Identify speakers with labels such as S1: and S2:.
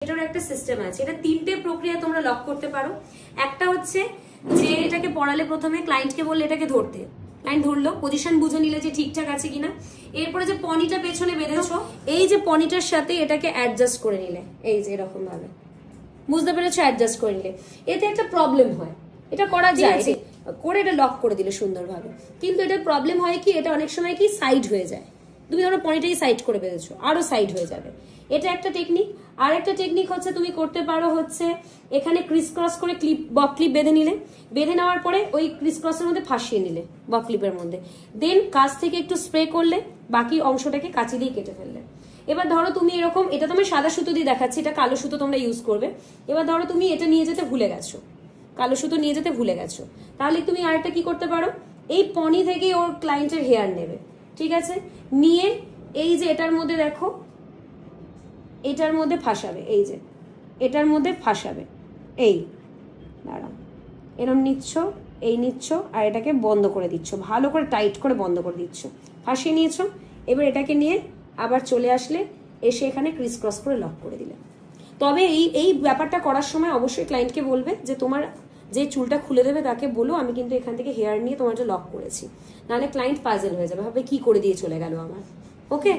S1: এটার একটা সিস্টেম আছে। এটা তিনটে প্রক্রিয়া তোমরা লক করতে পারো। একটা হচ্ছে যে এটাকে পড়ালে প্রথমে ক্লায়েন্টকে বললে এটাকে ধরতে, ক্লায়েন্ট ধরলো, পজিশন বুঝে নিলে যে ঠিকঠাক আছে কিনা। এরপরে যে পনিটা পেছনে বেঁধেছো, এই যে পনিটার সাথে এটাকে অ্যাডজাস্ট করে নিলে, এই যে এরকম ভাবে বুঝতে পেরেছো, অ্যাডজাস্ট করে নিলে। এতে একটা প্রবলেম হয়, এটা করা যায় করে এটা লক করে দিলে সুন্দরভাবে, কিন্তু এটার প্রবলেম হয় কি, এটা অনেক সময় কি সাইড হয়ে যায়। তুমি ধরো পনিটাই সাইড করে বেঁধেছো, আরো সাইড হয়ে যাবে। এটা একটা টেকনিক। আর একটা টেকনিক হচ্ছে তুমি করতে পারো হচ্ছে এখানে ক্রিস ক্রস করে বব ক্লিপ বেঁধে নিলে, বেঁধে নেওয়ার পরে ওই ক্রিস ক্রসের মধ্যে ফাঁসিয়ে নিলে বব ক্লিপের মধ্যে, দেন কাছ থেকে একটু স্প্রে করলে, বাকি অংশটাকে কাঁচি দিয়ে কেটে ফেললে। এবার ধরো তুমি এরকম, এটা তোমার সাদা সুতো দিয়ে দেখাচ্ছি, এটা কালো সুতো তোমরা ইউজ করবে। এবার ধরো তুমি এটা নিয়ে যেতে ভুলে গেছো, কালো সুতো নিয়ে যেতে ভুলে গেছো, তাহলে তুমি আরেকটা কি করতে পারো, এই পনি থেকে ওর ক্লায়েন্টের হেয়ার নেবে, ঠিক আছে, নিয়ে এই যে এটার মধ্যে দেখো, এটার মধ্যে ফাঁসাবে, এই যে এটার মধ্যে ফাঁসাবে, এই দাঁড়াও, এরম নিচ্ছ, এই নিচ্ছ, আর এটাকে বন্ধ করে দিচ্ছ, ভালো করে টাইট করে বন্ধ করে দিচ্ছ, ফাঁসিয়ে নিয়েছো। এবার এটাকে নিয়ে আবার চলে আসলে, এসে এখানে ক্রিস ক্রস করে লক করে দিলে। তবে এই ব্যাপারটা করার সময় অবশ্যই ক্লায়েন্টকে বলবে যে তোমার যে চুলটা খুলে দেবে তাকে বলো আমি কিন্তু এখান থেকে হেয়ার নিয়ে তোমার যে লক করেছি, নাহলে ক্লায়েন্ট পাজল হয়ে যাবে, ভাবে কি করে দিয়ে চলে গেল আমার। ওকে।